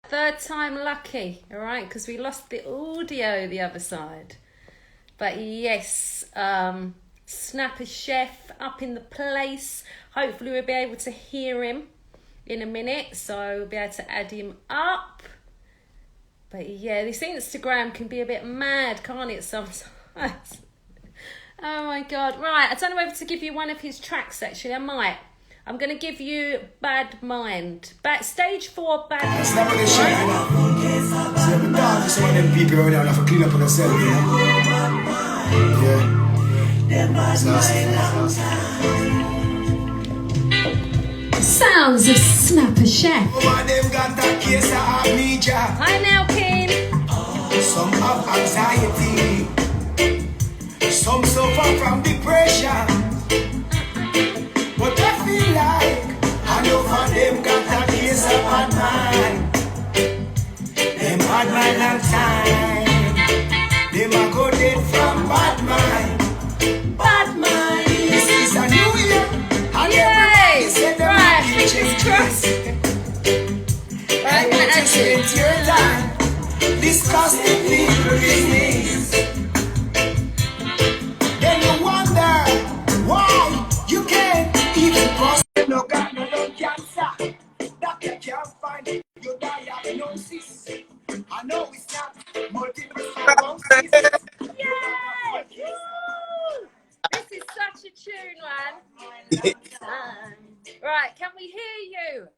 Third time lucky, all right, because we lost the audio the other side. But yes, Snappa Chef up in the place. Hopefully we'll be able to hear him in a minute, so we'll be able to add him up. But yeah, this Instagram can be a bit mad, can't it, sometimes? Oh my God. Right, I don't know whether to give you one of his tracks, actually. I might. I'm going to give you Bad Mind. Stage 4, Bad Mind. Snappa the shit, you know. See, every time you see one of them people around there have to clean up on themselves, you know. Yeah. Sounds of Snappa Chef. Over them got that case of amnesia. Hi now, King. Some have anxiety. Some suffer from depression. But I feel like enough of them got that case of bad mind. Them bad mind long time. Them a go dead from bad mind. Bad Mind. This is a new year. And everybody said them Right, might fingers change. crossed. Right, And you just spend your time discussing people business. Then you wonder why you can't even cross. No got no lung cancer. Doctor can't find your diagnosis. I know it's not multiple sclerosis. Yay! Woo! This is such a tune, man. Right, can we hear you?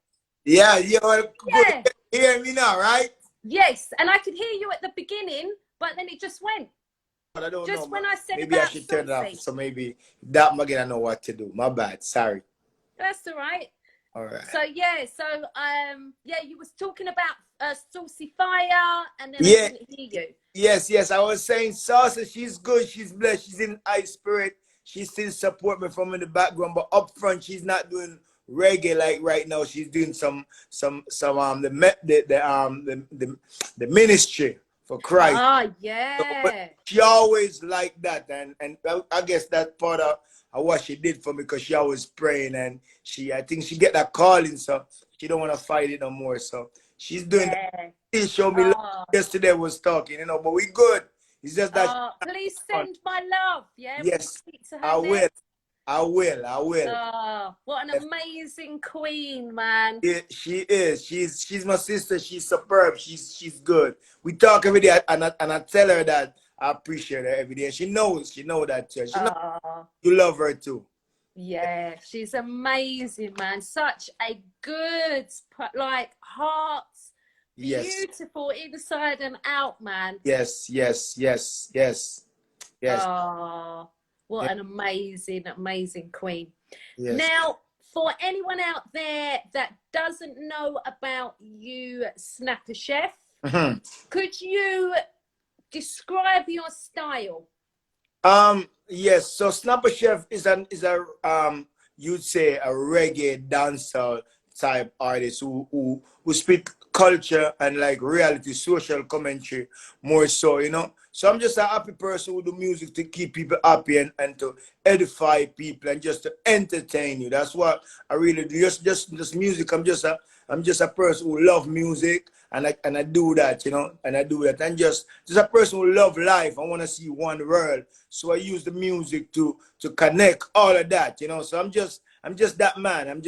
Yeah, well, Yeah. good. Hear me now, right? Yes, and I could hear you at the beginning, but then it just went. But I don't Just know. when I said Maybe I about should turn it off. saucy. So maybe that again I know what to do. My bad. Sorry. That's all right. All right. So yeah, you was talking about Saucy Fire, and then Yeah. I couldn't hear you. Yes. I was saying Salsa, she's good, she's blessed, she's in high spirit. She still support me from in the background, but up front she's not doing reggae like right now. She's doing the ministry for Christ. Ah, So, yeah. but she always like that, and I guess that part of what she did for me, because she always praying, and I think she get that calling, so she don't want to fight it no more. So she's doing that. Yeah. She showed me love. Oh, Yesterday was talking, but we good. It's just that please send my love. Yeah. Will you yes, speak to her I will. next? I will. Oh, what an Yes. amazing queen, man. Yeah, she is. She's my sister. She's superb. She's good. We talk every day, and I tell her that I appreciate her every day. She knows that too. She knows Oh, you love her too. yeah, she's amazing, man. Such a good, heart, Yes. beautiful inside and out, man. Yes. Oh, what Yeah. an amazing queen. Yes. Now, for anyone out there that doesn't know about you, Snappa Chef, Mhm. could you describe your style? Yes. So Snappa Chef is a you'd say a reggae dancehall type artist who speak culture and like reality, social commentary more so, So I'm just a happy person who do music to keep people happy and to edify people and just to entertain you. That's what I really do. Just music. I'm just a person who love music, and I do that, and I do that. And just a person who love life. I want to see one world. So I use the music to connect all of that, So I'm just that man.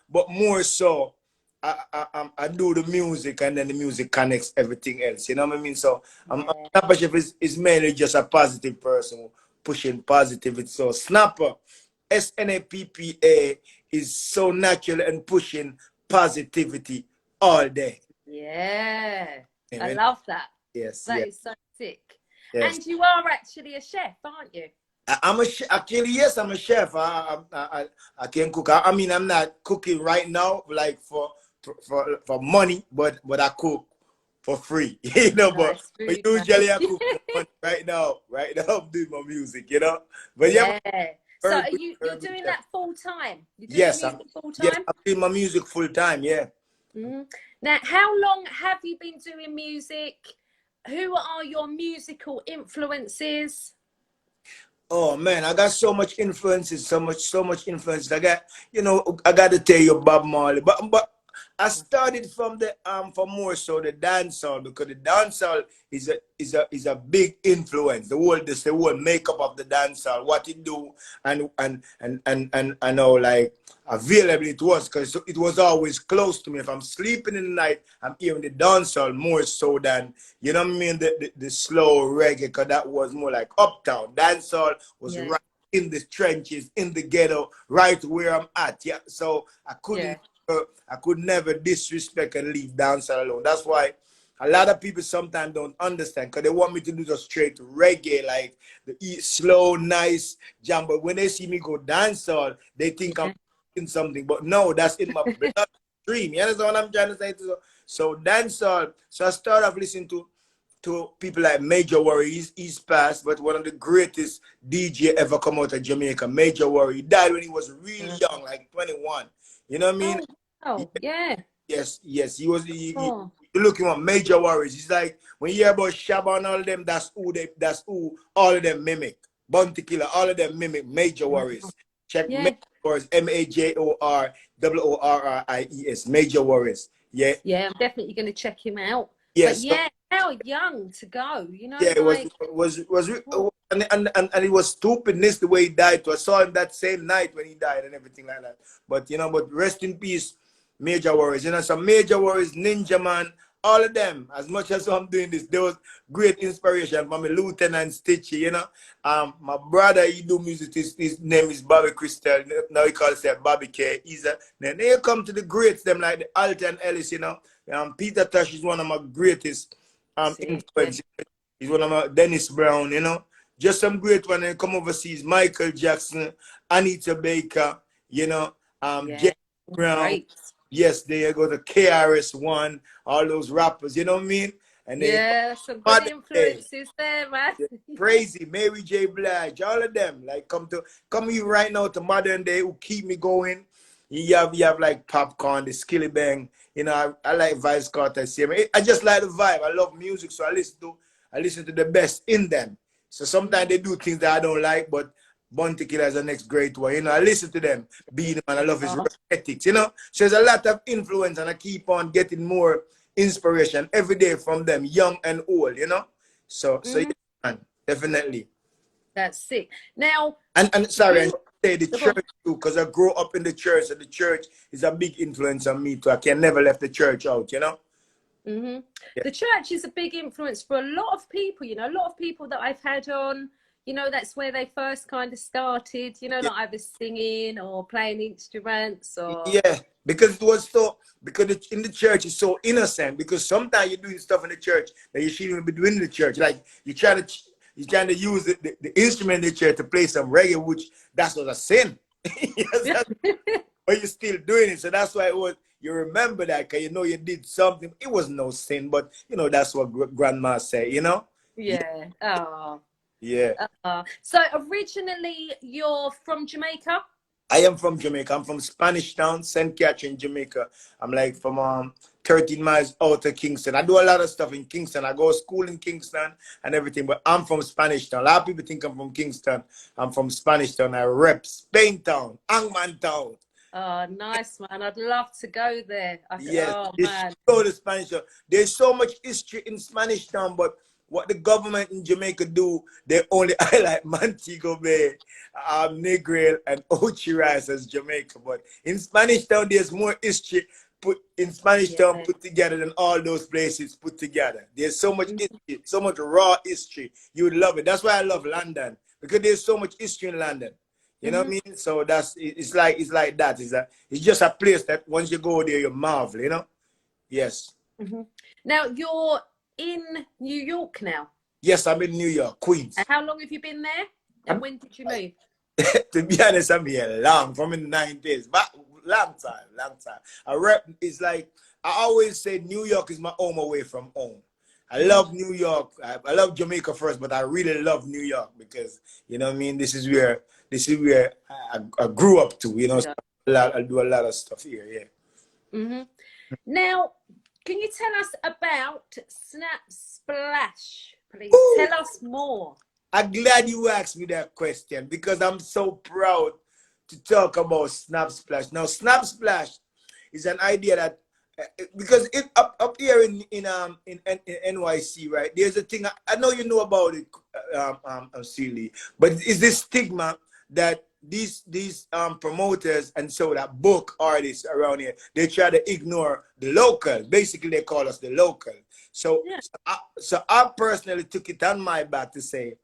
But more so, I do the music, and then the music connects everything else. You know what I mean? So Snappa Chef is mainly just a positive person pushing positivity. So Snappa, Snappa, is so natural and pushing positivity all day. Yeah, I Amen. love that. Yes. That is so sick. Yes. And you are actually a chef, aren't you? Actually, yes, I'm a chef. I can cook. I mean, I'm not cooking right now, like for money, but I cook for free, But Nice food, usually man. I cook for money right now. I'm doing my music, But yeah. So very are good, you're very doing good that full time? You're doing Yes, music full yes, time? I'm doing my music full time. Yeah. Now, how long have you been doing music? Who are your musical influences? Oh man, I got so much influences, so much influence. I got to tell you Bob Marley, but I started from the from more so the dancehall, because the dancehall is a big influence. The whole makeup of the dancehall, what it do, and I know like available it was, because it was always close to me. If I'm sleeping in the night, I'm hearing the dancehall more so than, you know what I mean, the slow reggae, because that was more like uptown. Dancehall was right in the trenches, in the ghetto, right where I'm at. Yeah, so I could never disrespect and leave dancehall alone. That's why a lot of people sometimes don't understand, because they want me to do the straight reggae, like the slow, nice jam. But when they see me go dancehall, they think I'm in something. But no, that's in my bloodstream. You understand what I'm trying to say? So dancehall. So I started off listening to people like Major Worry. He's passed, but one of the greatest DJ ever come out of Jamaica. Major Worry. He died when he was really young, like 21. You know what I mean? Yeah. Yes. He was. You look him up, Major Worries. It's like when you hear about Shabba and all of them, that's who all of them mimic. Bounty Killer, all of them mimic Major Worries. Check Major Worries, MAJORWORRIES, Major Worries. Yeah. Yeah, I'm definitely going to check him out. Yes. But yeah, how young to go, you know? Yeah, it like, was and it was stupidness the way he died. I saw him that same night when he died and everything like that. But but rest in peace, Major Worries. Some Major Worries, Ninja Man, all of them. As much as I'm doing this, there was great inspiration from a Lieutenant Stitchy. My brother, he do music. His name is Bobby Crystal. Now he calls himself Bobby K. Then they come to the greats, them like the Alton Ellis. Peter Tosh is one of my greatest influence. He's one of my Dennis Brown. Just some great one. They come overseas. Michael Jackson, Anita Baker. James Brown. Great. Yes, they go to KRS-One, all those rappers, you know what I mean? And they some good influences there, man. Crazy, Mary J. Blige, all of them. Like come here right now to modern day who keep me going. You have like Popcorn, the Skilly Bang. I like Vice Carter. I just like the vibe. I love music, so I listen to the best in them. So sometimes they do things that I don't like, but Bounty Killer is the next great one. I listen to them. Beat him, and I love his ethics, So there's a lot of influence, and I keep on getting more inspiration every day from them, young and old, So yeah, man, definitely. That's sick. Now, and sorry, I say the church too, because I grew up in the church, and the church is a big influence on me too. I can never left the church out, Yeah. The church is a big influence for a lot of people, a lot of people that I've had on. That's where they first kind of started, like either singing or playing instruments or... Yeah, because in the church it's so innocent, because sometimes you're doing stuff in the church that you shouldn't even be doing in the church. Like you're trying to use the instrument in the church to play some reggae, which that's not a sin. But you're still doing it. So that's why you remember that, because you did something. It was no sin, but that's what grandma say, Yeah. Oh. Yeah. So originally you're from Jamaica? I am from Jamaica. I'm from Spanish Town, St. Catherine, Jamaica. I'm like from 13 miles out of Kingston. I do a lot of stuff in Kingston. I go to school in Kingston and everything, but I'm from Spanish Town. A lot of people think I'm from Kingston. I'm from Spanish Town. I rep Spain Town, Angman Town. Oh, nice, man. I'd love to go there. Man. Go to Spanish Town. There's so much history in Spanish Town, but what the government in Jamaica do, they only highlight Montego Bay, Negril, and Ochi Rice as Jamaica. But in Spanish Town, there's more history put together than all those places put together. There's so much history, so much raw history. You would love it. That's why I love London, because there's so much history in London. You know what I mean? So it's like that. It's just a place that once you go there, you marvel. Yes. Now you're in New York now? Yes, I'm in New York, Queens. And how long have you been there? And when did you move? To be honest, I'm here from in the 90s, but long time. It's like, I always say New York is my home away from home. I love New York. I love Jamaica first, but I really love New York because, you know what I mean? This is where I grew up to, So I do a lot of stuff here, yeah. Now, can you tell us about Snap Splash, please? Ooh. Tell us more. I'm glad you asked me that question, because I'm so proud to talk about Snap Splash. Now, Snap Splash is an idea that because it up here in NYC, right? There's a thing I know you know about it, Sealy, but it's this stigma that these promoters and so that book artists around here, they try to ignore the local. Basically, they call us the local. So, Yeah. so I personally took it on my back to say,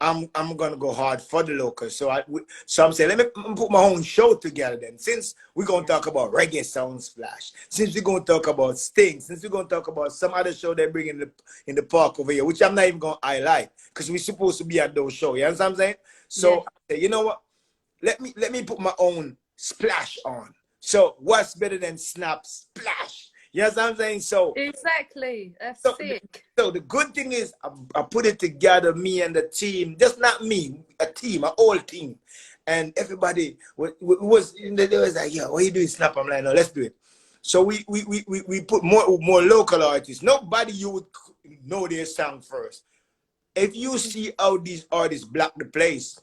I'm gonna go hard for the locals. So I'm saying let me put my own show together then. Since we're gonna talk about reggae sound splash, since we're gonna talk about Sting, since we're gonna talk about some other show they bring in the park over here, which I'm not even gonna highlight because we're supposed to be at those shows. You understand what I'm saying? So I say, you know what? Let me put my own splash on. So what's better than Snap Splash? You know what I'm saying? So Exactly. That's so, sick. so the good thing is I put it together, me and the team, just not me, a team, a whole team. And everybody was they was like, yeah, what are you doing, Snap? I'm like, no, let's do it. So we put more local artists. Nobody you would know their sound first. If you see how these artists block the place,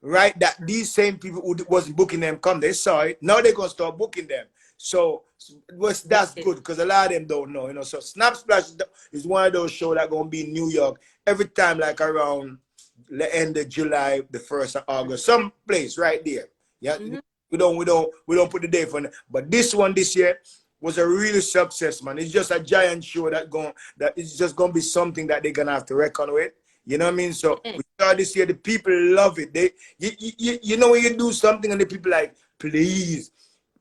right? That these same people who wasn't booking them come, they saw it. Now they're gonna start booking them. So that's good because a lot of them don't know, you know. So Snap Splash is one of those shows that gonna be in New York every time, like around the end of July, the 1st of August, some place right there. Yeah, we don't put the date for it. But this one this year was a real success, man. It's just a giant show that is just gonna be something that they're gonna have to reckon with. You know what I mean? So we start this year, the people love it. You know when you do something and the people like, please.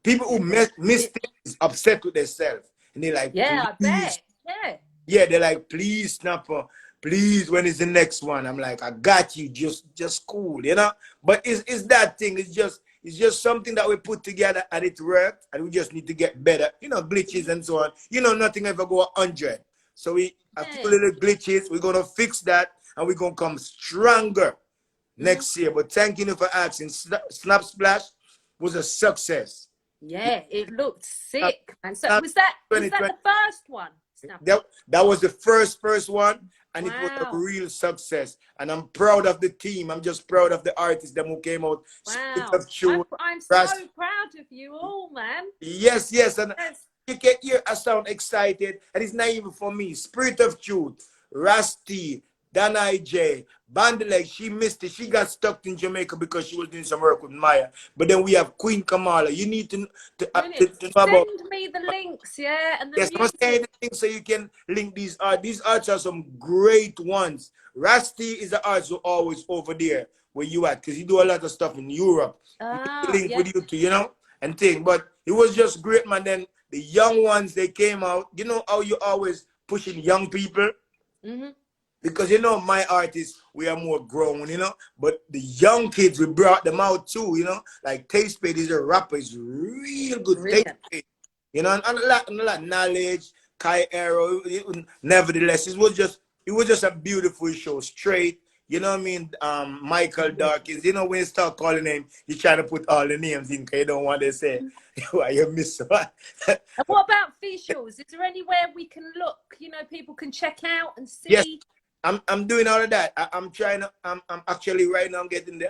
People who miss things upset with themselves. And they're like, Yeah, I please. bet. Yeah. Yeah, they're like, please, Snapper, please, when is the next one? I'm like, I got you, just cool, you know? But it's that thing, it's just something that we put together and it worked, and we just need to get better. You know, glitches and so on. You know, nothing ever go 100. So a few little glitches, we're gonna fix that, and we're gonna come stronger next year. But thank you for asking. Snap Splash was a success. Yeah, it looked Snap, sick. And so was that the first one? that was the first one, and it was a Wow. real success. And I'm proud of the team. I'm just proud of the artists that who came out. Wow. I'm so proud of you all, man. Yes, and you can hear I sound excited, and it's not even for me. Spirit of Truth, Rusty, Dana J, Bandeleg, she missed it. She got stuck in Jamaica because she was doing some work with Maya. But then we have Queen Kamala. You need to know about. Send me the links, yeah, and the Yes, I'm saying the thing so you can link these arts. These arts are some great ones. Rusty is the artist who always over there where you at, because you do a lot of stuff in Europe. Link with you too, you know, and thing. But it was just great, man. Then the young ones, they came out. You know how you always pushing young people? Because, you know, my artists, we are more grown, you know. But the young kids, we brought them out too, you know. Like Taste Spade is a rapper, is real good. Taste Spade. You know, and a lot of knowledge, Kai Arrow. Nevertheless, it was just a beautiful show, straight. You know what I mean? Michael Dawkins. You know, when you start calling him, you try to put all the names in because you don't want to say why you miss one. And what about visuals? Is there anywhere we can look? You know, people can check out and see. Yes, I'm doing all of that. I'm trying to. I'm actually right now. I'm getting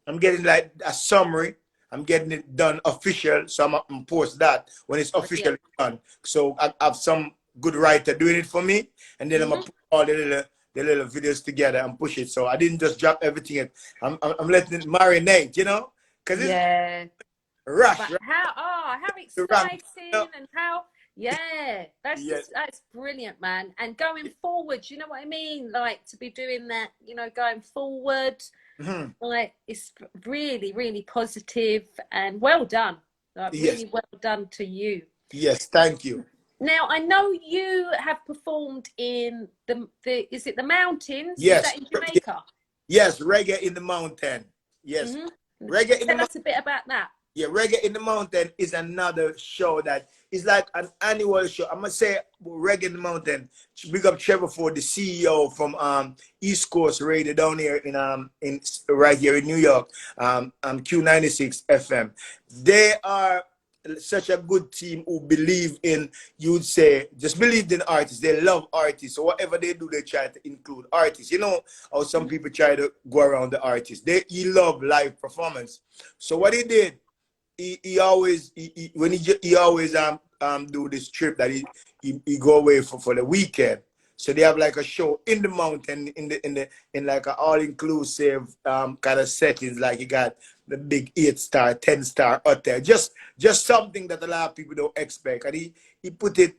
I'm getting like a summary. I'm getting it done official, so I'm gonna post that when it's officially done. So I have some good writer doing it for me, and then I'm gonna put all the little videos together and push it. So I didn't just drop everything. I'm letting it marinate, you know, because it's rush. But how exciting and how that's brilliant, man. And going forward, you know what I mean? Like to be doing that, you know, going forward. Like it's really, really positive and well done. Like really well done to you. Yes, thank you. Now I know you have performed in the is it the mountains? Yes. Is that in Jamaica? Yes, Reggae in the Mountain. Yes. Reggae in the Mountain. Tell us a bit about that. Yeah, Reggae in the Mountain is another show that is like an annual show. I'm gonna say Reggae in the Mountain. Big up Trevor Ford, the CEO from East Coast Radio down here in right here in New York. Q96 FM. They are such a good team who believe in, you'd say, just believe in artists. They love artists. So whatever they do, they try to include artists. You know how some people try to go around the artists. He love live performance. So what he did, he always do this trip that he go away for the weekend. So they have like a show in the mountain in like an all-inclusive kind of settings. Like you got the big 8-star, 10-star hotel. Just something that a lot of people don't expect. And he put it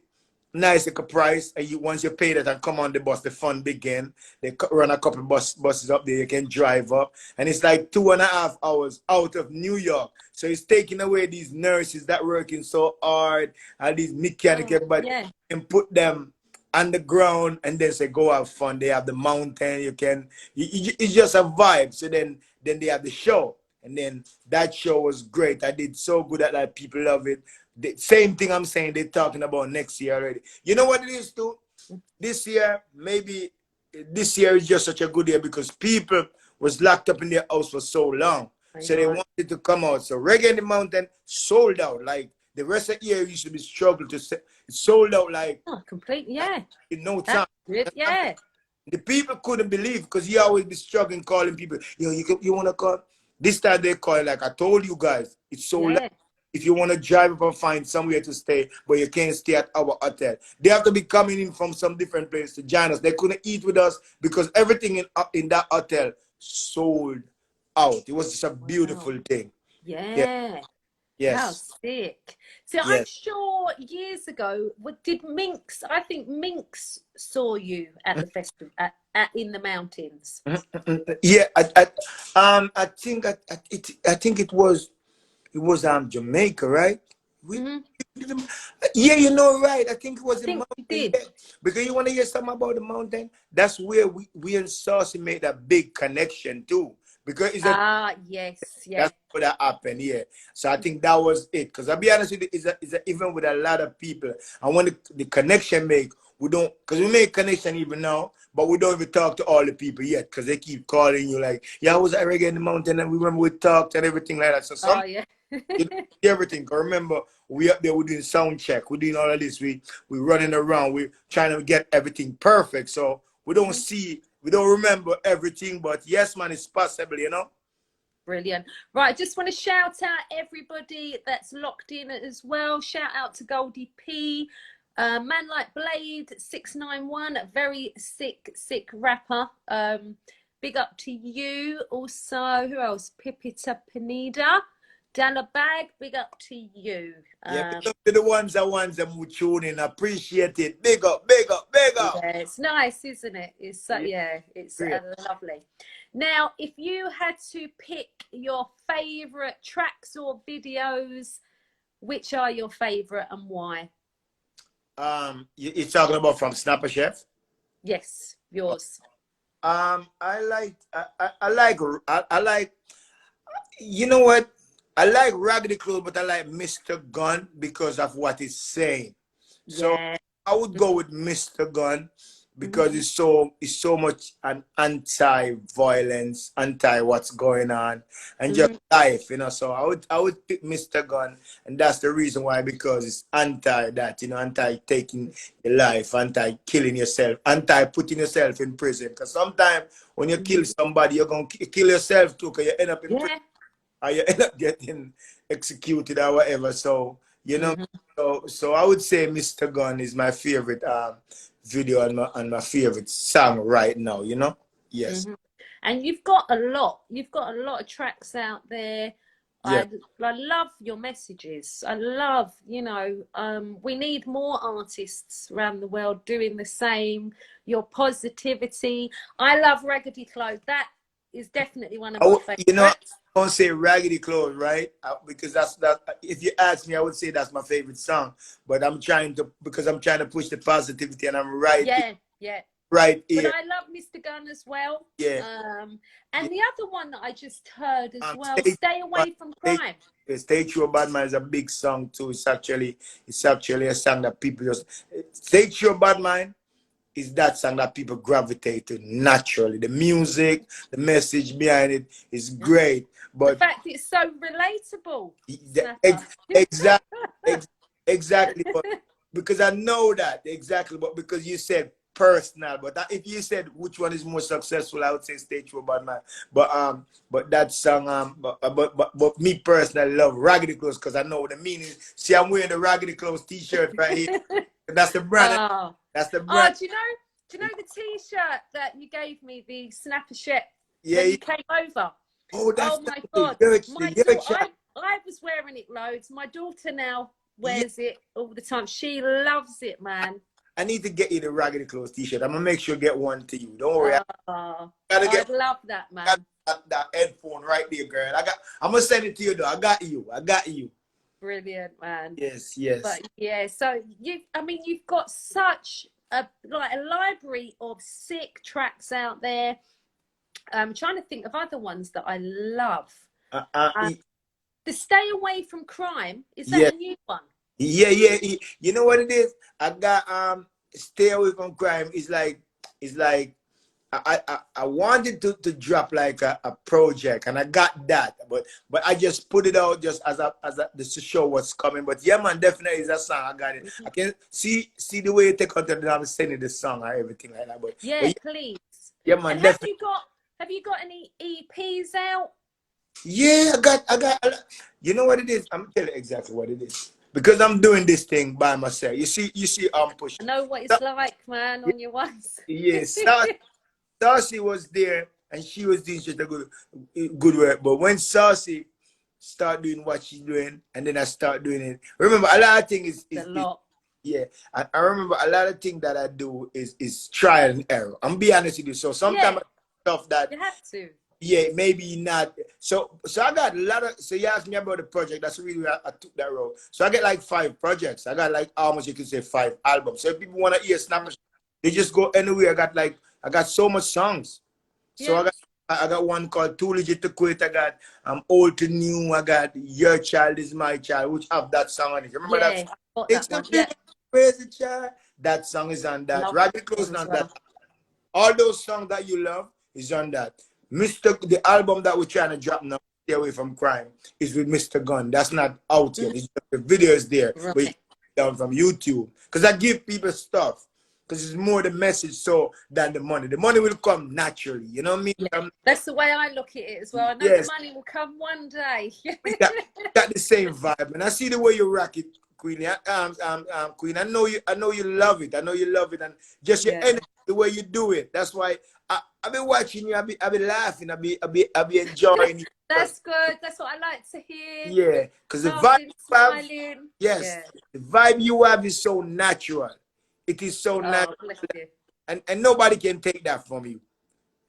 nice like a price. And once you pay that and come on the bus, the fun begin. They run a couple buses up there. You can drive up, and it's like 2.5 hours out of New York. So it's taking away these nurses that working so hard, and these mechanics, everybody, and put them on the ground, and then say go have fun. They have the mountain. It's just a vibe. So then they have the show, and then that show was great. I did so good at that. People love it. The same thing I'm saying they're talking about next year already. You know what it is too? This year, maybe this year is just such a good year because people was locked up in their house for so long. So they wanted to come out. So Reggae in the Mountain sold out. Like the rest of the year used to be struggle to sell. It sold out like completely, in no time. Good, yeah. The people couldn't believe because he always be struggling calling people. You want to call? This time they call like I told you guys. It's sold out. If you want to drive up and find somewhere to stay, but you can't stay at our hotel, they have to be coming in from some different place to join us. They couldn't eat with us because everything in that hotel sold out. It was just a beautiful thing. Yeah. Yes. How sick. So I'm sure years ago, did Minx, I think Minx saw you at the festival in the mountains. Yeah, I think it was Jamaica, right? Yeah, you know, right. I think it was the mountain. Yeah. Because you want to hear something about the mountain? That's where we and Saucy made a big connection too. Because it's that's what that happened, yeah. So I think that was it. Because I'll be honest with you, even with a lot of people, and when the connection make, we don't, because we make connection even now, but we don't even talk to all the people yet because they keep calling you like, yeah, I was at Reggae in the Mountain and we remember we talked and everything like that. So everything. Because remember, we up there, we're doing sound check, we're doing all of this, we running around, we're trying to get everything perfect. So we don't we don't remember everything, but yes, man, it's possible, you know? Brilliant. Right, I just want to shout out everybody that's locked in as well. Shout out to Goldie P, Man Like Blade 691, very sick rapper. Big up to you. Also, who else? Pipita Pineda. Dalla Bag, big up to you. Yeah, big up to the ones that who tune in. Appreciate it. Big up. Yeah, it's nice, isn't it? It's it's lovely. Now, if you had to pick your favorite tracks or videos, which are your favorite and why? You're talking about from Snappa Chef? Yes, yours. I like. You know what? I like Raggedy Clothes, but I like Mr. Gun because of what it's saying. So I would go with Mr. Gun because it's so much an anti-violence, anti-what's going on, and just life, you know. So I would pick Mr. Gun, and that's the reason why, because it's anti that, you know, anti-taking your life, anti-killing yourself, anti-putting yourself in prison. Because sometimes when you kill somebody, you're going to kill yourself too, because you end up in prison. Or you end up getting executed or whatever. So, you know, so I would say Mr. Gun is my favorite video and my favorite song right now, you know? Yes. And you've got a lot of tracks out there. I love your messages. I love, you know, we need more artists around the world doing the same. Your positivity. I love Raggedy Clothes. That is definitely one of my favorites. You know, I don't say Raggedy Clothes, right? Because that's if you ask me, I would say that's my favorite song. But I'm trying to push the positivity, and I'm right. Yeah. Right here. But I love Mr. Gun as well. Yeah. And the other one that I just heard as well, Stay Away from Crime. Stay True or Bad Man is a big song too. It's actually a song that people just Stay True or Bad Man is that song that people gravitate to naturally. The music, the message behind it is great. But the fact it's so relatable. Exactly. But because I know that, exactly. But because you said personal. But if you said which one is more successful, I would say Stay True Bad Man. But that song, but me personally love Raggedy Clothes because I know what the meaning. See, I'm wearing the Raggedy Clothes T-shirt right here. That's the brand. Oh. That's the brand. Oh, do you know the T-shirt that you gave me, the Snappa shirt Yeah, when you came over? Oh, that's my God! I was wearing it loads. My daughter now wears it all the time. She loves it, man. I need to get you the Raggedy Clothes T-shirt. I'm gonna make sure to get one to you. Don't worry. I'd love that, man. That headphone right there, girl. I'm gonna send it to you though. I got you. Brilliant, man. Yes. But yeah, so you've got such a library of sick tracks out there. I'm trying to think of other ones that I love. The Stay Away from Crime, is that a new one? Yeah. You know what it is? I got Stay Away from Crime. It's like I wanted to drop like a project, and I got that, but I just put it out just as the show was coming. But yeah, man, definitely is a song. I got it. I can see the way you take out the I'm sending the song or everything like that. But yeah, please. Yeah, man. And have you got any EPs out? Yeah, I got. You know what it is? I'm telling you exactly what it is because I'm doing this thing by myself. You see, push. I know what it's like, man, on your ones. Yes. Saucy was there and she was doing such a good work. But when Saucy start doing what she's doing and then I start doing it, remember a lot of things is a lot. I remember a lot of things that I do is trial and error. I'm be honest with you. So sometimes stuff that you have to. Yeah, maybe not. So I got a lot of. So you asked me about the project. That's really where I took that road. So I get like 5 projects. I got like almost you could say 5 albums. So if people want to hear Snappa, they just go anywhere. I got so much songs. So I got one called Too Legit to Quit. I got Old to New. I got Your Child Is My Child, which have that song on it. Remember that? It's the crazy child. That song is on that. Raggedy Clothes on that. All those songs that you love is on that. The album that we're trying to drop now, Stay Away from Crime, is with Mr. Gunn. That's not out yet. It's just the video is there. Right. But it's down from YouTube. Because I give people stuff. Because it's more the message than the money. The money will come naturally. You know what I mean? Yeah. That's the way I look at it as well. I know the money will come one day. got the same vibe. And I see the way you rock it, Queenie. Queen, I know you love it. I know you love it. And just your energy, the way you do it. That's why I've been watching you. I've been laughing. I've been enjoying it. That's good. That's what I like to hear. Yeah, because the vibe you have, the vibe you have is so natural. It is so natural, and nobody can take that from you.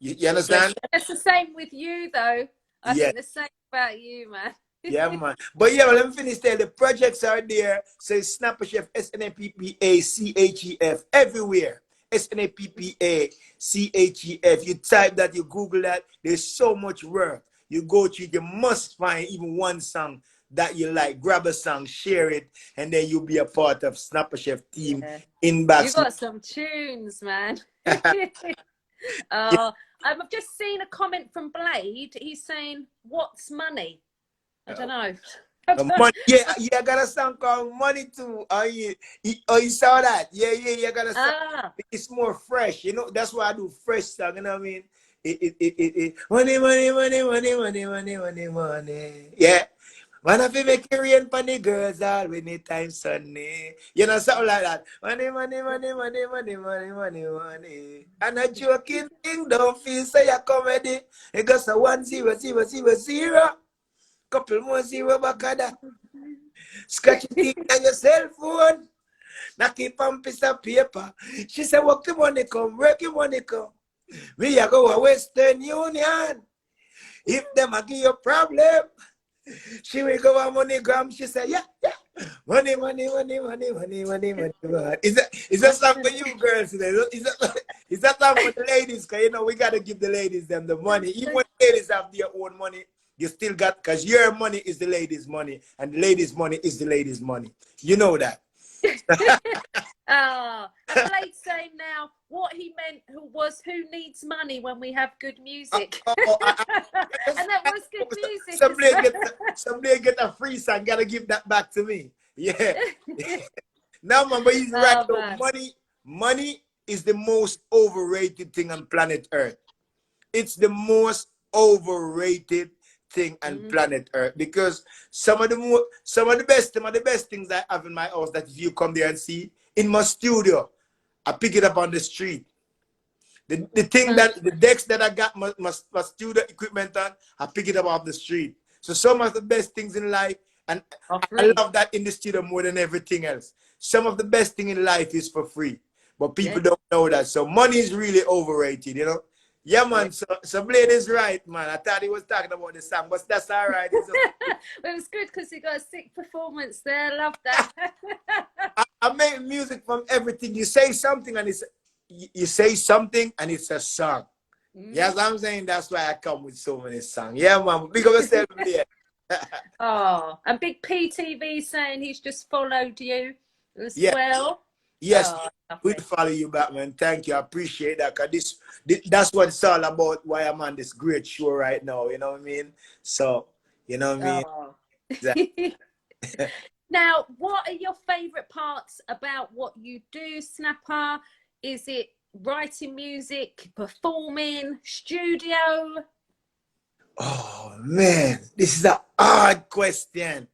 You understand? It's the same with you, though. I think the same about you, man. Yeah, man. But yeah, let me finish there. The projects are there. Say Snappa Chef, SNAPPA, everywhere. SNAPPA. You type that, you Google that. There's so much work. You go to it, you must find even one song that you like. Grab a song, share it, and then you'll be a part of Snappa Chef team inbox. You got some tunes, man. I've just seen a comment from Blade. He's saying, "What's money?" I don't know. Money, I got a song called Money too. You saw that? Yeah, I got a song. It's more fresh, you know. That's why I do fresh song. You know what I mean? Money. Yeah. Man, if you make it rain for the girls all when the time sunny. You know, something like that. Money. And a joking thing, don't feel say you're comedy. It goes a 1000. Couple more zero back at that. Scratch it on your cell phone. Now keep on piece of paper. She said, work the money come, work the money come. We are go to Western Union. If them a give you a problem, she will go to MoneyGram. She said, yeah. Money. Is that something for you girls today? Is that something for the ladies? Because, you know, we got to give the ladies them the money. Even when the ladies have their own money, you still got, because your money is the ladies' money, and the ladies' money is the ladies' money. You know that. And Blade's saying now, what he meant was who needs money when we have good music. And that was good music. Somebody get a free song, gotta give that back to me. Yeah. Now, man, but he's right though. Money is the most overrated thing on planet Earth. It's the most overrated thing on planet Earth because some of the best things I have in my house that if you come there and see in my studio, I pick it up on the street. The thing that the decks that I got my studio equipment on, I pick it up off the street. So some of the best things in life, and I love that in the studio more than everything else. Some of the best thing in life is for free, but people don't know that. So money is really overrated, you know. Yeah, man. So Blade is right, man. I thought he was talking about the song, but that's all right. Well, it was good because he got a sick performance there. Love that. I make music from everything. You say something and it's a song. Yes, I'm saying that's why I come with so many songs. Yeah, man. Big up yourself, Blade. Oh, and Big PTV saying he's just followed you as well. Yes, we'll follow you back, man. Thank you. I appreciate that. Cause that's what it's all about. Why I'm on this great show right now. You know what I mean? So, you know what I mean? Oh. Exactly. Now, what are your favorite parts about what you do, Snappa? Is it writing music, performing, studio? Oh man, this is a hard question.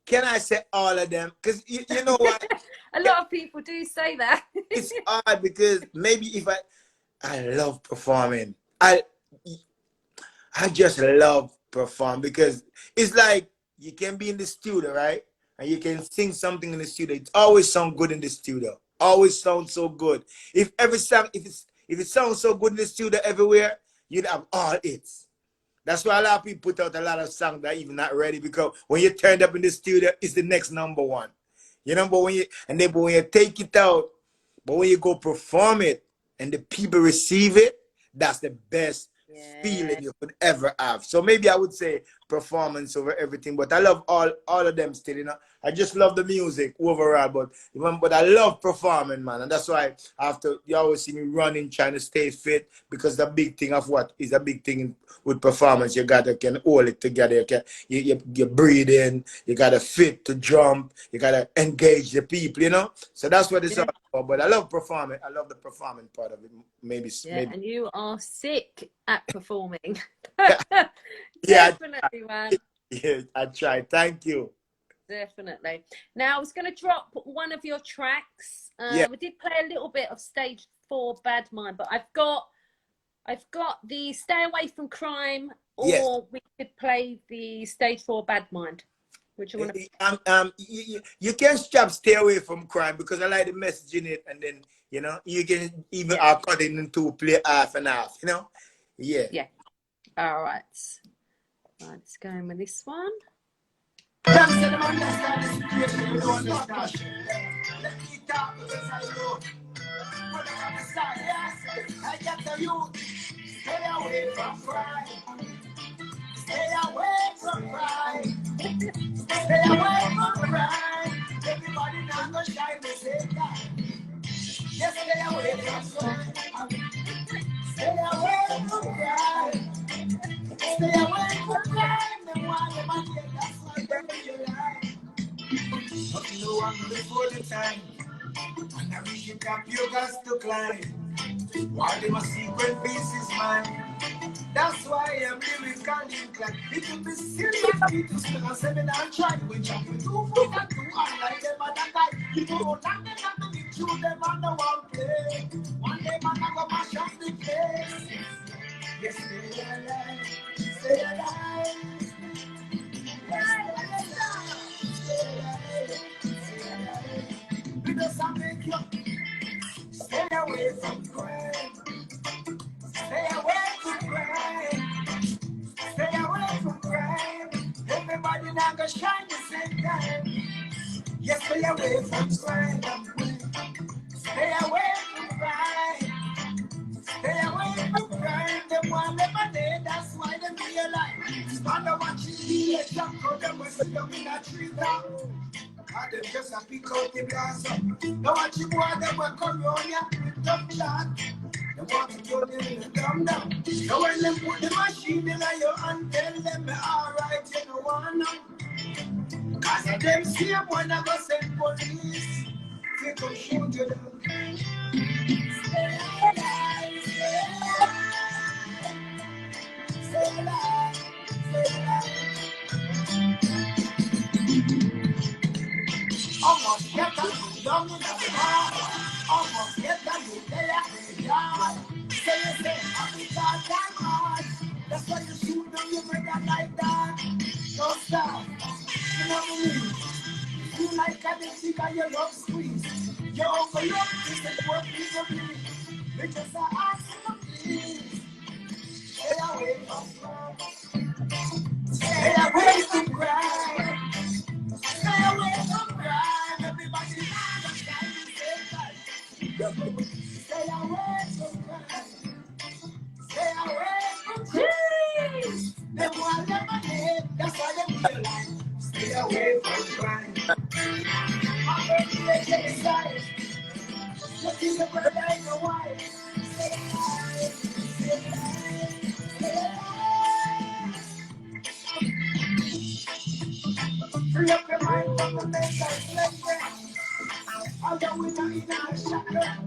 Can I say all of them? Because you know what? A lot of people do say that. It's hard because maybe if I love performing. I just love performing because it's like you can be in the studio, right? And you can sing something in the studio. It always sounds good in the studio. Always sounds so good. If every song, if it sounds so good in the studio everywhere, you'd have all hits. That's why a lot of people put out a lot of songs that are even not ready because when you turned up in the studio, it's the next number one. You know, but when you take it out, but when you go perform it and the people receive it, that's the best feeling you could ever have. So maybe I would say performance over everything, but I love all of them still, you know. I just love the music overall, but I love performing, man. And that's why you always see me running, trying to stay fit, because the big thing of what is a big thing with performance, you can hold it together. You breathe in, you gotta fit to jump, you gotta engage the people, you know. So that's what it's all about. But I love performing. I love the performing part of it. Maybe. And you are sick at performing. Yeah, Definitely, man. Yeah, I try. Thank you. Definitely. Now I was going to drop one of your tracks. We did play a little bit of Stage 4 Bad Mind, but I've got the Stay Away from Crime, or we could play the Stage 4 Bad Mind. Which you want to? You can stay away from crime because I like the message in it, and then you know you can even cut it into play half and half. You know, Yeah. All right. Let's go in with this one. Stay away from crime. Stay away from crime. Stay away from crime. Everybody now go shine the same time. Just stay away from crime. Stay away from crime. Stay away from crime. The one the man get, that's why they you lie. But you know I'm before the time. And I reach the top, you got to climb. While they must secret peace is mine. That's why I'm lyrical inclined. It will be serious, people still a seminar and try. When you do what I do, unlike them and that guy. You know, not the big two, them on the one play. One day, man, I go mash up the place. Yes, stay alive, stay alive. Because I make you stay away from crime. Stay away from crime. Stay away from crime. Everybody now go shine the same time. Yes, stay away from crime. Stay away from crime. Stay away from crime. Them want never dead, that's why they be alive. Stand up watching the jump, cause them will see them in a tree down. And them just a pick out the glass up. Now watch you boy, them will come on ya with dumb chat. They want to throw them in the dumb down. So when them put the machine in your hand, tell them alright, you don't want them. Cause of them see when I go send police. That's why you shoot them, you make that like that. Don't stop. You know what I mean? You like a big chick and you love squeeze. You overlook this is what people believe. They just are asking please. Stay away from crime. Stay away from crime. Stay away from crime. Everybody understand the same time. Stay away from crime. Stay away from crime. They want them ahead. That's why they realize. Stay away from crime. I'm going to take a side. Look in the brother in the white. Stay alive. Stay alive. Stay alive. Free up your mind from the mental slavery. I'll go with you in our chakra.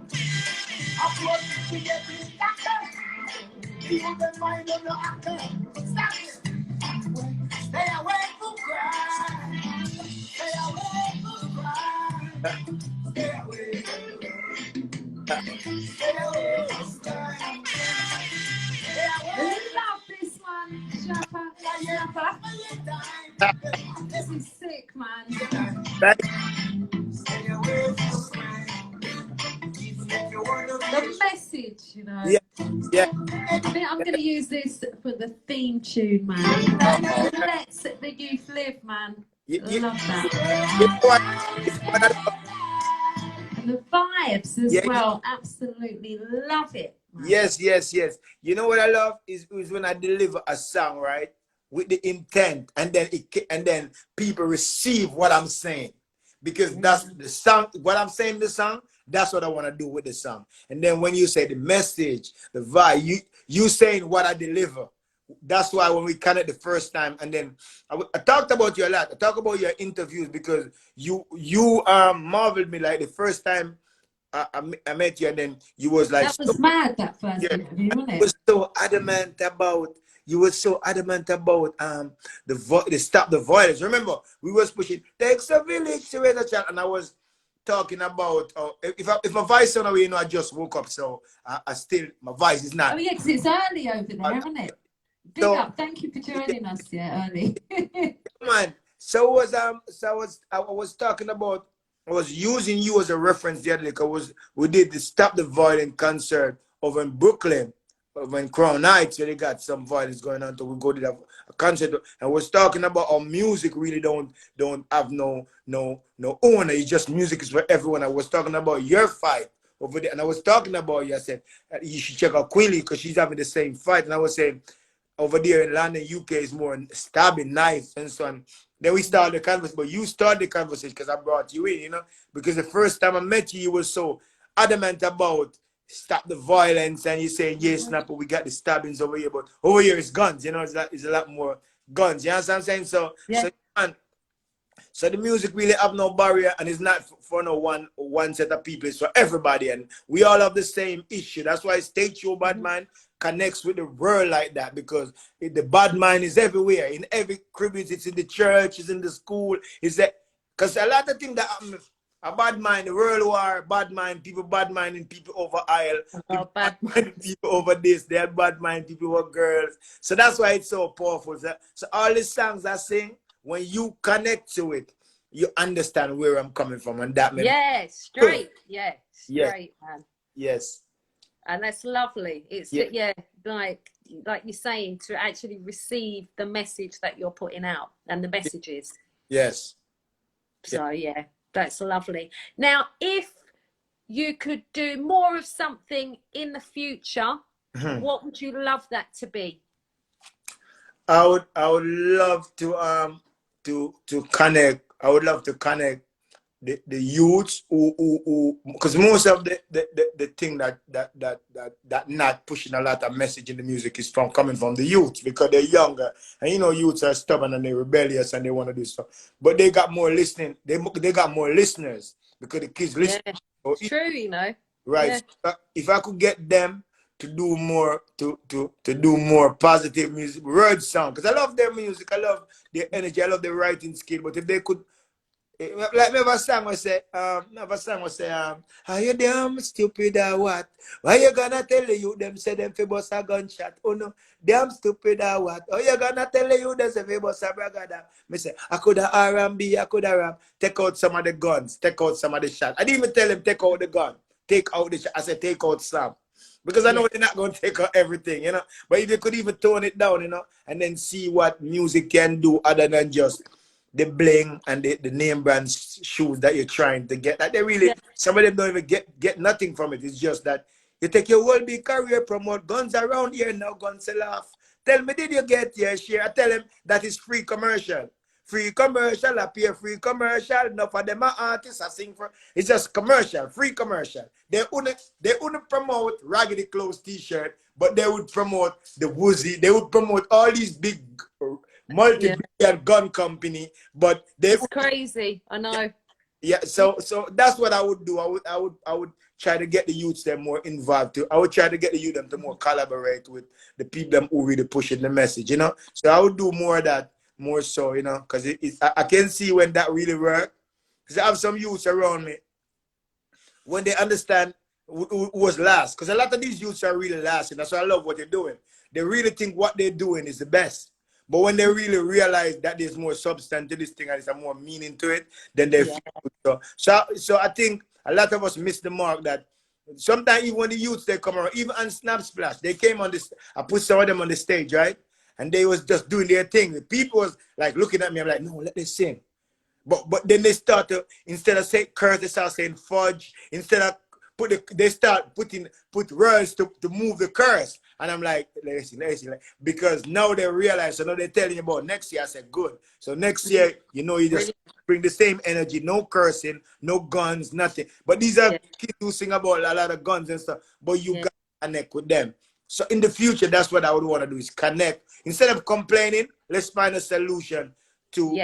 I'll put you to get this doctor. Leave the mind on the actor. Stop it. Stay away from crime. Stay away from crime. Stay away from crime. Stay away from crime. Stay away. Love this one, Snappa. Snappa. This is sick, man. Stay away from crime. The message, you know. Yeah, yeah. I think I'm going to use this for the theme tune, man. Let's the youth live, man. You Love that. know And the vibes as Yeah, well. Absolutely love it. Man. Yes. You know what I love is when I deliver a song, right, with the intent, and then people receive what I'm saying, because that's the song. What I'm saying in the song, that's what I want to do with the song. And then when you say the message, the vibe, you saying what I deliver. That's why when we connect the first time, and then I talked about you a lot. I talk about your interviews because you marveled me, like the first time I met you, and then you was like, that was mad, that first interview, wasn't it? was so adamant about the stop the violence. Remember, we was pushing takes a village to raise a child, and I was talking about if my voice sound away, I just woke up, so I still, my voice is not. Oh yeah, because it's early over there, isn't it? Big up, thank you for joining us. Yeah, early. Man, I was talking about, I was using you as a reference the other day, because we did the Stop the Violence concert over in Brooklyn, over in Crown Heights, where they got some violence going on. So we go to a concert, and was talking about how music really don't have no owner. It's just music is for everyone. I was talking about your fight over there, and I was talking about you. I said you should check out Queenie because she's having the same fight, and I was saying over there in London, UK is more stabbing, knives, and so on. Then we started the conversation, but you started the conversation because I brought you in, because the first time I met you, you were so adamant about stop the violence, and you saying, yes, Snappa, we got the stabbings over here, but over here it's guns, it's a lot more guns, you know what I'm saying? So, yeah. So the music really have no barrier, and it's not for no one set of people, it's for everybody, and we all have the same issue. That's why State Show Bad Man connects with the world like that, because the bad mind is everywhere, in every tribute. It's in the church, it's in the school, is that because a lot of things that happen, a bad mind, the world war, bad mind, people bad minding people over aisle, people bad minding people over this, they're bad mind people over girls. So that's why it's so powerful. So all these songs I sing, when you connect to it, you understand where I'm coming from, and that makes straight, straight, man. Yes. And that's lovely. It's like you're saying, to actually receive the message that you're putting out and the messages. Yes. So yeah, that's lovely. Now, if you could do more of something in the future, what would you love that to be? I would love to connect. I would love to connect the youths who because most of the thing that not pushing a lot of message in the music is coming from the youths, because they're younger, and youths are stubborn and they're rebellious and they want to do stuff, but they got more listening. They got more listeners, because the kids listen. Yeah. So It's true, you know. right. Yeah. So if I could get them to do more to do more positive music, word sound, because I love their music, I love their energy, I love their writing skill. But if they could, like never song was say, are you damn stupid or what? Why you gonna tell you them say them fi bust a gunshot? Oh no, damn stupid or what? Oh you gonna tell you them say fi bust a bragada? Me say I coulda R&B, I coulda rap. Take out some of the guns, take out some of the shot. I didn't even tell him take out the gun, take out the shot. I said take out some. Because I know they're not going to take out everything, you know. But if they could even tone it down, you know, and then see what music can do other than just the bling and the name brand shoes that you're trying to get. Like they really, some of them don't even get nothing from it. It's just that you take your whole big career, promote guns around here now, guns sell off. Tell me, did you get your share? I tell them that is free commercial. Free commercial, appear free commercial. Enough of them are artists, I sing for. It's just commercial, free commercial. They wouldn't promote raggedy clothes t-shirt, but they would promote the Woozy. They would promote all these big multi-billion gun company, but it's crazy. I know. Yeah, so that's what I would do. I would try to get the youths them more involved too. I would try to get the youth them to more collaborate with the people them who really pushing the message, you know. So I would do more of that, more so, you know, because I can see when that really work. Because I have some youths around me when they understand who was last. Because a lot of these youths are really last, and that's why I love what they're doing. They really think what they're doing is the best. But when they really realize that there's more substance to this thing and there's more meaning to it, then they feel so I think a lot of us miss the mark that sometimes even when the youths they come around, even on Snap Splash, they came on this, I put some of them on the stage, right? And they was just doing their thing. The people was like looking at me, I'm like, no, let them sing. But then they start to, instead of saying curse, they start saying fudge. Instead of they start put words to move the curse. And I'm like, listen, because now they realize, so now they're telling you about next year. I said, good. So next year, you know, you just bring the same energy, no cursing, no guns, nothing. But these are kids who sing about a lot of guns and stuff, but you got to connect with them. So in the future, that's what I would want to do, is connect. Instead of complaining, let's find a solution to...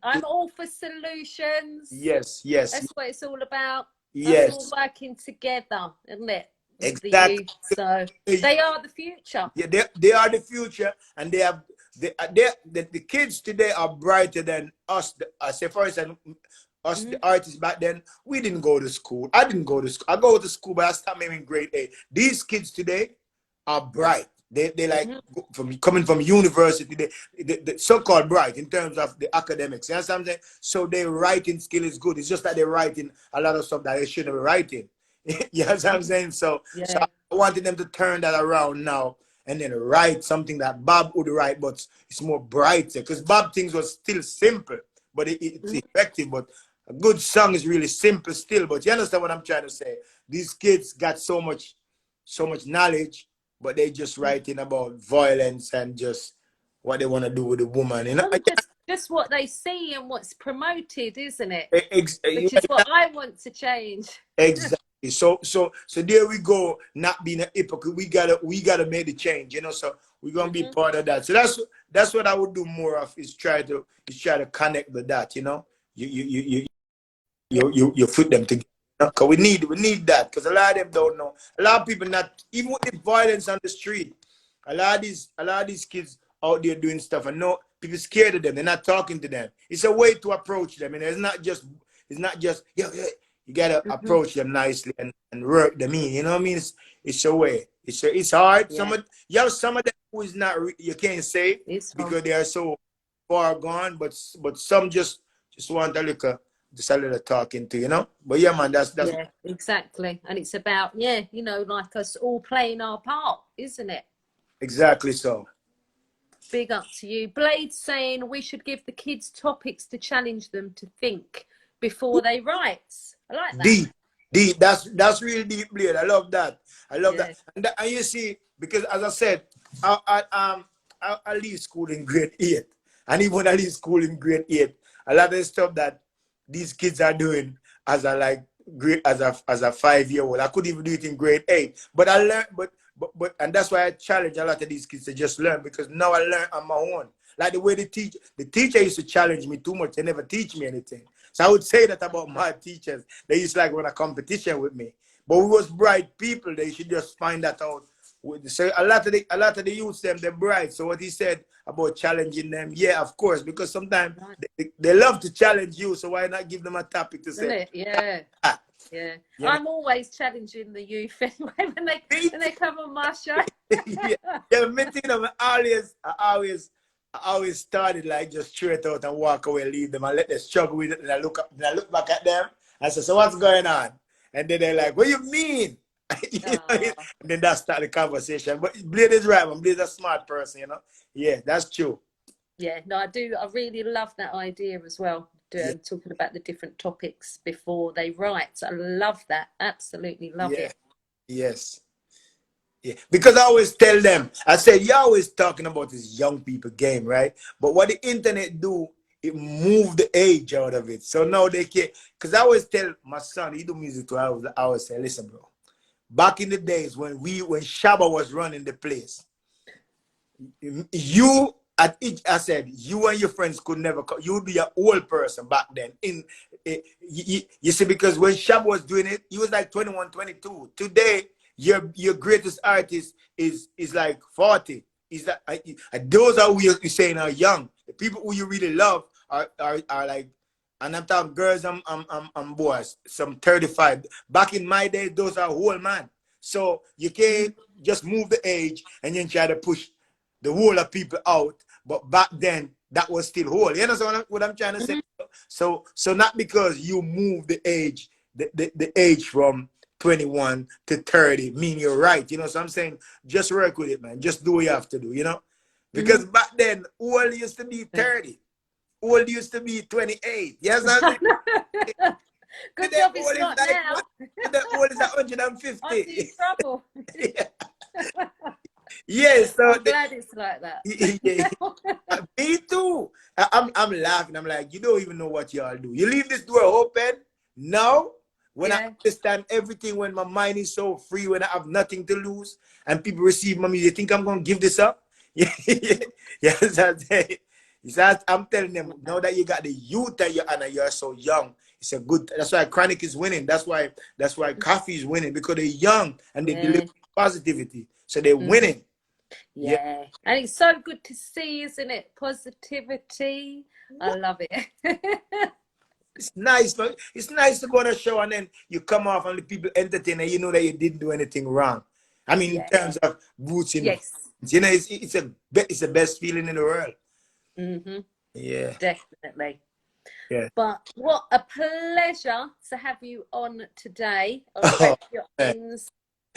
I'm all for solutions. Yes. That's what it's all about. Yes. Us all working together, isn't it? Exactly. So they are the future. Yeah, they are the future, and they have the kids today are brighter than us. I say, for instance, us the artists back then, we didn't go to school. I didn't go to school. I go to school, but I stopped maybe in grade 8. These kids today are bright. They like coming from university. They so-called bright in terms of the academics. You know what I'm saying? So their writing skill is good. It's just that they're writing a lot of stuff that they shouldn't be writing. You know what I'm saying? So I wanted them to turn that around now and then write something that Bob would write, but it's more brighter. Because Bob things was still simple, but it's effective. But a good song is really simple still. But you understand what I'm trying to say? These kids got so much knowledge, but they just writing about violence and just what they want to do with a woman. You know? Just what they see and what's promoted, isn't it? Which is what I want to change. Exactly. So there we go. Not being a hypocrite, we gotta make the change. You know, so we're gonna be part of that. So that's what I would do more of, is try to connect the dots. You know, you put them together. Cause we need that, because a lot of them don't know. A lot of people not, even with the violence on the street, a lot of these kids out there doing stuff, and no people scared of them. They're not talking to them. It's a way to approach them, and it's not just you gotta approach them nicely and work them in. You know what I mean? It's a way. It's hard. You have some of them who is not you can't say because they are so far gone, but some just want a little talking to, you know. But yeah, man, that's exactly. And it's about you know, like us all playing our part, isn't it? Exactly so. Big up to you. Blade's saying we should give the kids topics to challenge them to think before they write. I like that. Deep. That's really deep, Blade. I love that. That. And you see, because as I said, I leave school in grade 8, and even when I leave school in grade 8, a lot of the stuff that these kids are doing as a 5-year-old, I couldn't even do it in grade 8. But I learned, but and that's why I challenge a lot of these kids to just learn, because now I learn on my own. Like the way the teacher used to challenge me too much. They never teach me anything. So I would say that about my teachers. They used to like run a competition with me. But we was bright people. They should just find that out. So a lot of the youths them they're bright. So what he said about challenging them, yeah, of course, because sometimes they love to challenge you. So why not give them a topic to say? Yeah. Yeah, you know? I'm always challenging the youth anyway when they come on my show. Yeah, me too, you know, I always started like just straight out and walk away, leave them and let them struggle with it. And I look back at them. I said, so what's going on? And then they're like, what do you mean? You know, and then that started the conversation. But Blade is right, man. Blade's a smart person, you know. Yeah, that's true. Yeah, no, I do. I really love that idea as well. Talking about the different topics before they write. I love that. Absolutely love it. Yes. Yeah. Because I always tell them, I said, you're always talking about this young people game, right? But what the internet do, it moved the age out of it. So now they can't. Because I always tell my son, he do music too. I always say, listen, bro. Back in the days when Shabba was running the place, you at each, I said, you and your friends could never come. You would be an old person back then. You see, because when Shabba was doing it, he was like 21, 22. Today, your greatest artist is like 40. Is that those are who you're saying are young. The people who you really love are like, and I'm talking girls, I'm boys, some 35. Back in my day, those are whole man. So you can't just move the age and then try to push the whole of people out. But back then, that was still whole. You know what I'm trying to say? So not because you move the age, the age from 21 to 30 mean you're right. You know, so I'm saying just work with it, man. Just do what you have to do, you know? Because back then, old used to be 30. Old used to be 28. Yes, I'm saying? Good job it's not like, now. The old is 150. I'm in trouble. Yes, so I'm glad it's like that. Me too. I'm laughing. I'm like, you don't even know what y'all do. You leave this door open now. When I understand everything, when my mind is so free, when I have nothing to lose, and people receive my music, you think I'm gonna give this up? Yes, I'm telling them now that you got the youth that you're so young. It's a good. That's why Chronic is winning. That's why Coffee is winning, because they're young and they deliver positivity. So they're winning. Yeah. And it's so good to see, isn't it? Positivity. I love it. It's nice. It's nice to go on a show and then you come off and the people entertain and you know that you didn't do anything wrong. I mean, in terms of boots in you know, it's the best feeling in the world. Yeah. Definitely. Yeah. But what a pleasure to have you on today on Your Endz.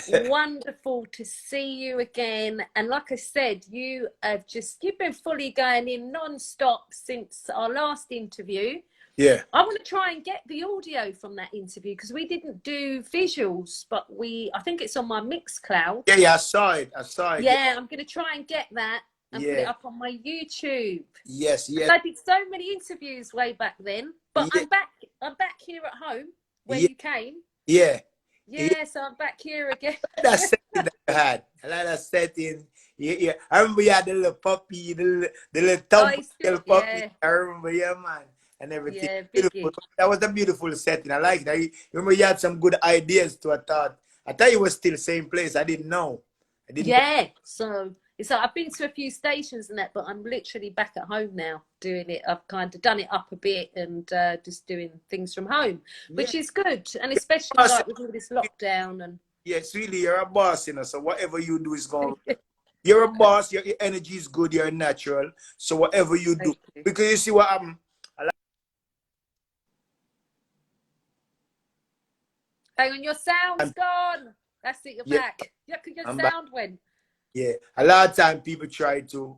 Wonderful to see you again. And like I said, you've been fully going in non-stop since our last interview. Yeah. I want to try and get the audio from that interview because we didn't do visuals, but I think it's on my Mixcloud. Yeah, I saw it. Yeah, I'm going to try and get that and put it up on my YouTube. Yes. I did so many interviews way back then, but I'm back here at home where you came. Yeah. Yeah, so I'm back here again. That setting that you had. I like that setting. Yeah. I remember you had the little puppy, the little puppy. I remember, man. And everything. Yeah, beautiful. That was a beautiful setting. I like that. You remember you had some good ideas too. I thought you were still same place. I didn't know. So I've been to a few stations and that, but I'm literally back at home now doing it. I've kind of done it up a bit and just doing things from home, which is good. And especially like with all this lockdown and. Yes, really, you're a boss, you know. So whatever you do is going. You're a boss. Your energy is good. You're natural. So whatever you do, because you see what I'm. Hang on, your sound's gone. That's it, you're back. Your sound went. Yeah, a lot of time people try to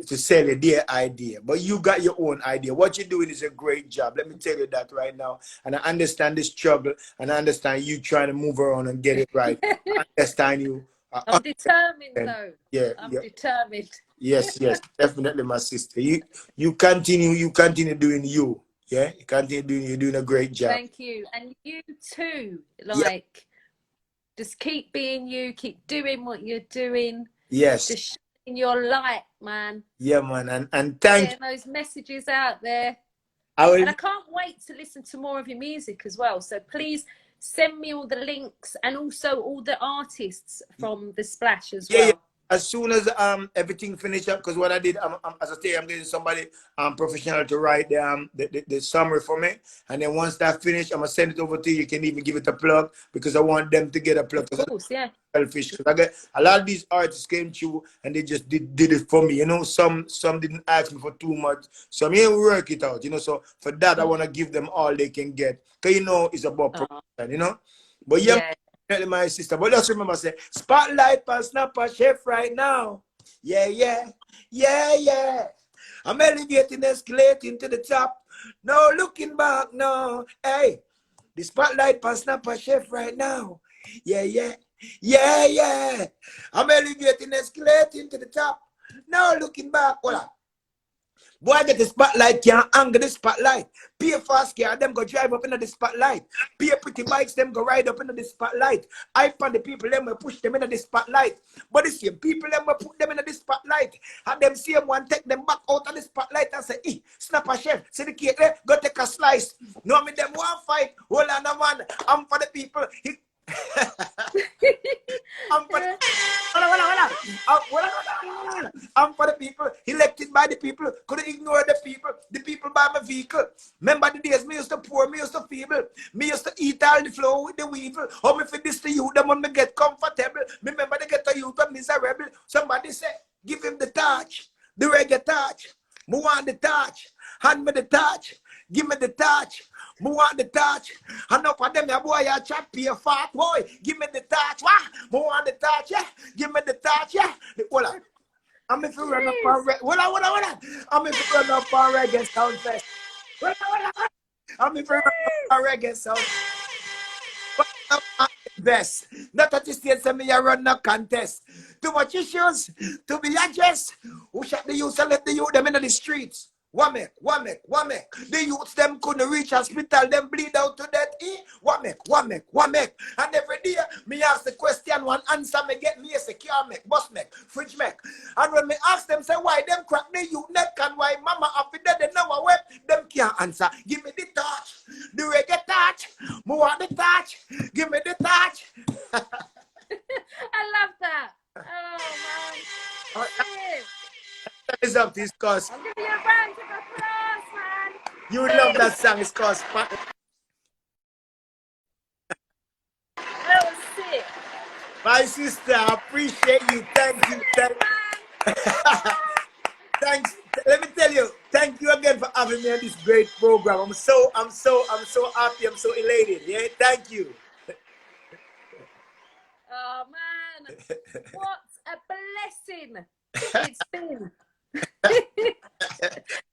sell you their idea, but you got your own idea. What you're doing is a great job. Let me tell you that right now. And I understand the struggle, and I understand you trying to move around and get it right. I understand you. I'm determined, though. Yeah, I'm determined. Yes, definitely, my sister. You continue doing you. Yeah, you continue doing. You're doing a great job. Thank you, and you too. Like, just keep being you. Keep doing what you're doing. Yes. Just shining your light, man. Yeah, man, and thank getting those messages out there. I will. And I can't wait to listen to more of your music as well. So please send me all the links and also all the artists from the Splash as Yeah, yeah. well. As soon as everything finish up, because what I did, as I say, I'm getting somebody professional to write the summary for me, and then once that finish, I'm gonna send it over to you. You can even give it a plug because I want them to get a plug. Of course, yeah. Selfish, because I get a lot of these artists came through and they just did it for me. You know, some didn't ask me for too much, so I'm here to work it out. You know, so for that I want to give them all they can get. Cause you know it's about promotion. You know, but yeah. My sister, but just remember, say spotlight on Snappa Chef right now. Yeah, yeah, yeah, yeah. I'm elevating, escalating to the top. No looking back, no. Hey, the spotlight on Snappa Chef right now. Yeah, yeah, yeah, yeah. I'm elevating, escalating to the top. No looking back. Hola. Boy, get the spotlight, can't angle the spotlight. Pay fast car, them go drive up into the spotlight. Pay pretty bikes, them go ride up into the spotlight. I find the people, them will push them into the spotlight. But the same people, them will put them into the spotlight. And them same one take them back out of the spotlight and say, Snappa Chef, see the cake there? Go take a slice. No, me them want fight. Hold on, man. I'm for the people. I'm for the I'm for the people, elected by the people, couldn't ignore the people by my vehicle. Remember the days me used to poor, me used to feeble, me used to eat all the flour with the weevil. How me fit this to you, them when me get comfortable. Remember they get to you, but miserable. Somebody say, give him the touch, the reggae touch. Me want the touch, hand me the touch, give me the touch. Me want the touch. Enough of them, your boy, you chat pay fat boy. Give me the touch. Wah. Me want the touch, yeah. Give me the touch, yeah. Hold on. I'm if you run up on reggae. Hold on. I'm if you run up on reggae sound fest. Hold on. I'm if you run up on reggae sound. Best. Not that you state say me a run no contest. Too much issues to be addressed. Who shot the youth and let the youth them in the streets? What make? The youths them couldn't reach hospital, them bleed out to death. What make? And every day, me ask the question, one answer me get me say car make, bus make, fridge make. And when me ask them, say why them crack the youth neck and why mama happy that they know web, them can't answer. Give me the touch, the reggae touch, me want the touch, give me the touch. I love that. Oh, man. It's up this cause. I'll give you a round of applause, man. You would love that song. It's called Spot. That was sick. My sister, I appreciate you. Thank you. Thanks. Let me tell you, thank you again for having me on this great program. I'm so happy. I'm so elated. Yeah, thank you. Oh man, what a blessing it's been.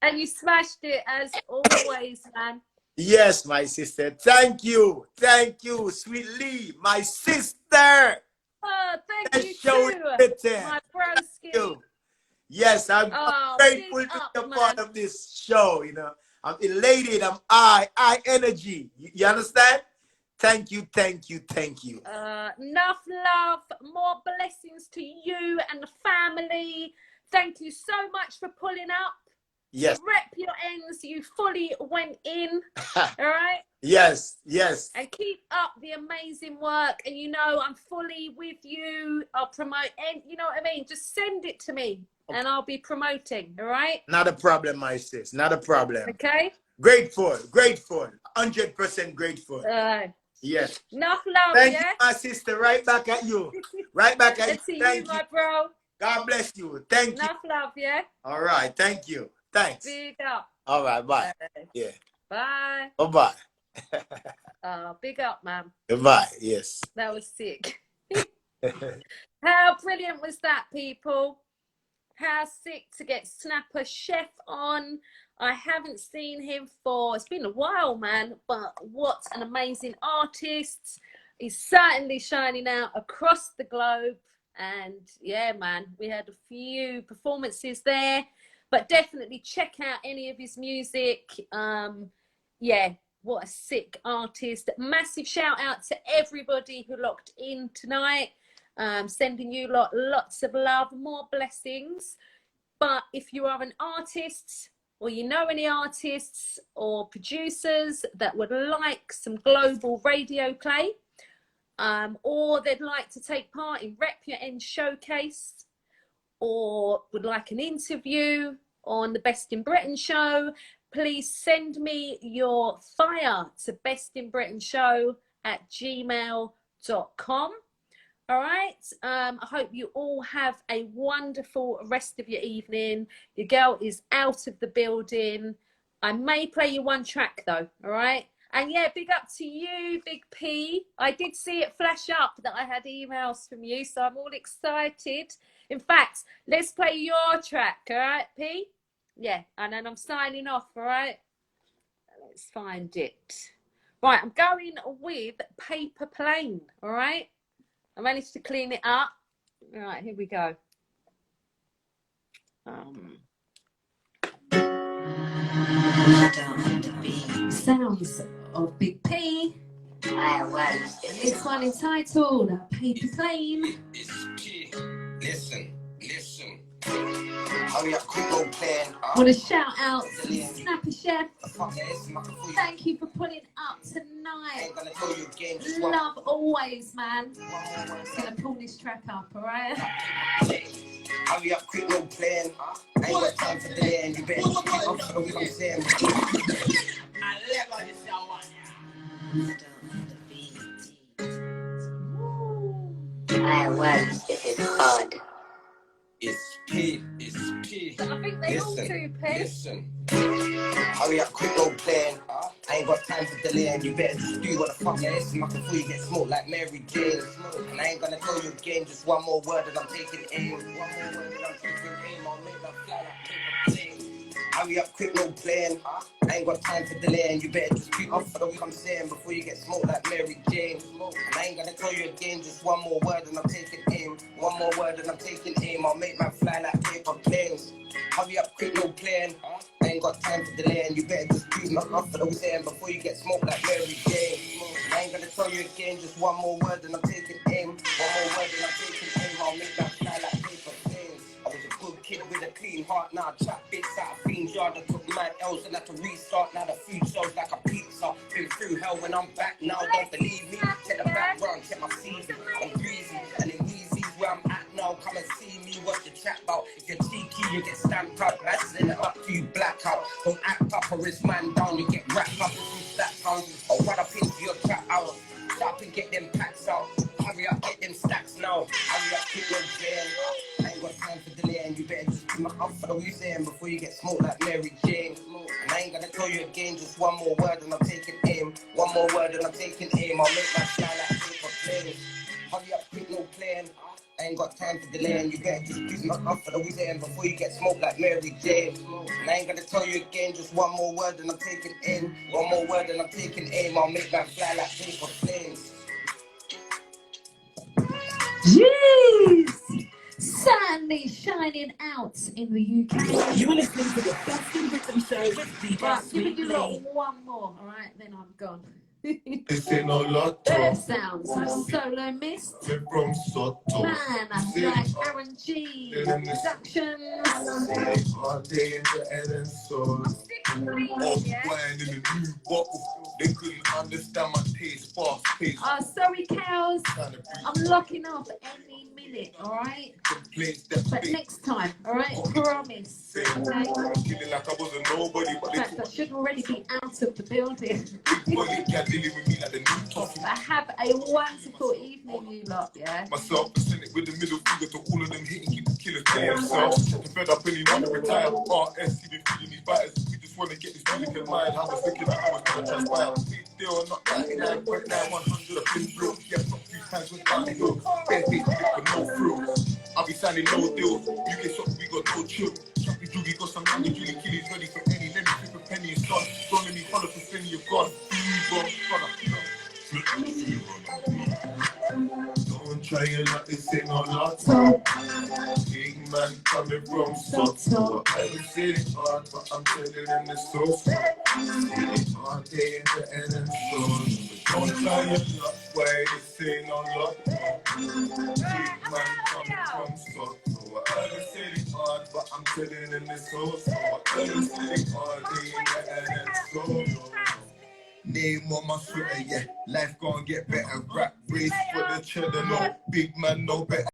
And you smashed it as always, man. Yes, my sister. Thank you, sweet Lee, my sister. Oh, thank you too, my broski. Yes, I'm grateful to be a part of this show. You know, I'm elated. I'm I energy. You understand? Thank you. Enough love, more blessings to you and the family. Thank you so much for pulling up. Yes. Rep Your Endz, you fully went in. All right? Yes. And keep up the amazing work. And you know, I'm fully with you. I'll promote, and you know what I mean? Just send it to me and I'll be promoting. All right? Not a problem, my sis. Not a problem. Okay? Grateful. 100% grateful. Yes. Enough love, Thank you, my sister. Right back at you. Let's see you, my bro. God bless you. Thank you. Enough love, yeah? All right. Thank you. Thanks. Big up. All right. Bye. Yeah. Bye. Bye-bye. Big up, man. Goodbye. Yes. That was sick. How brilliant was that, people? How sick to get Snappa Chef on. I haven't seen him it's been a while, man, but what an amazing artist. He's certainly shining out across the globe. And yeah, man, we had a few performances there, but definitely check out any of his music. Yeah, what a sick artist. Massive shout out to everybody who locked in tonight. Sending you lots of love, more blessings. But if you are an artist, or you know any artists or producers that would like some global radio play, or they'd like to take part in Rep Your Endz showcase, or would like an interview on the Best in Britain show, please send me your fire to bestinbritainShow@gmail.com. All right. I hope you all have a wonderful rest of your evening. Your girl is out of the building. I may play you one track though. All right. And yeah, big up to you, Big P. I did see it flash up that I had emails from you, so I'm all excited. In fact, let's play your track. All right, P? Yeah. And then I'm signing off. All right. Let's find it. Right. I'm going with Paper Plane. All right. I managed to clean it up. All right, here we go. Sounds of Big P. And this one entitled Paper Plane. Listen. Hurry up, quick, no plan. Want to shout out to Snappa Chef. Thank you for pulling up tonight. Love always, man. I'm gonna pull this track up, alright? Hurry up, quick, no plan. I ain't got time for delay, and you better keep up for what I'm saying. I love this one. It is hard. It's P. I think they all do, P. Listen. Hurry up, quick, no plan. I ain't got time for delay, and you better just do what the fuck it is. Before you get smoked like Mary Jane. And I ain't gonna tell you again, just one more word and I'm taking aim. I'll make that fly like paper plane. Hurry up, quick, no plan. I ain't got time for delay, and you better just keep up for the what I'm saying before you get smoked like Mary Jane. And I ain't gonna tell you again, just one more word and I'm taking aim. One more word and I'm taking aim. I'll make man fly like paper planes. Hurry up, quick, no plan. I ain't got time for delay, and you better just keep up for the what I'm saying before you get smoked like Mary Jane. And I ain't gonna tell you again, just one more word and I'm taking aim. One more word and I'm taking aim. I'll make man fly like paper planes. I was a good kid with a clean heart, now I trap bits out of fiends yard. I took mad L's and had to restart, now the food shows like a pizza. Been through hell when I'm back now, don't believe me. Check the background, check my CV. I'm breezy and in Weezy's where I'm at now. Come and see me, what's the chat about? If you're cheeky, you get stamped up. I send it up to you blackout. Don't act up or it's man down, you get wrapped up in some stat sounds. Or run up into your chat out. Stop and get them packs out. Hurry up, get them stacks now. Hurry up, keep your jam. I ain't got time for delay, and you better just keep my up for the what you saying before you get smoked like Mary Jane. And I ain't gonna tell you again, just one more word and I'm taking aim. One more word and I'm taking aim. I'll make my fly like paper planes. Hurry up, quick, no plan. I ain't got time for delay, and you better just keep my up for the what you saying before you get smoked like Mary Jane. And I ain't gonna tell you again, just one more word and I'm taking aim. One more word and I'm taking aim. I'll make that fly like paper planes. Jeez! Sun is shining out in the UK. You are listening to the Best in Britain show with the Right, give me one more, alright? Then I'm gone. This ain't no lotto. Better sounds like Solo Mist. We're from Soto. Man, I'm like Aaron G. Productions. All day in the end and so. Old wine in a new bottle. They couldn't understand my taste, fast pace. Sorry, cows. I'm locking off any minute, alright? But next time, alright? Promise. Okay? Feeling like I wasn't nobody, but In fact, I should already be out of the building. dealing with me like the new toffee. But have a wonderful evening, you lot, yeah? Myself, I sent it with the middle finger to all of them hitting, keep the killers to themselves. Fed up any want to retire. RS, he been feeding these batters. We just want to get this music in mind. I was thinking that I was going to transpire. Deal or not, 99.9, 100 I've been through. Yeah, top 2 times with down the hill. Bare face for no thrills. I'll be signing no deals. You get shot, we got no chill. Choppy Judy got some young Julie Killies ready for any. Let me flip a penny and start. Don't let me follow for penny, you're gone. Don't try it like this ain't no lotto. Big man coming from Soto. I would say it hard, but I'm telling them it's so sad. All day in the end and so. Don't try it like why this ain't no lotto. Big man coming from Soto. I I heard say it's hard, but I'm telling them it's so. I heard say it's hard, they ain't better than so. Name on my sweater, yeah. Life gon' get better. Rap race for the cheddar, no. Big man, no better.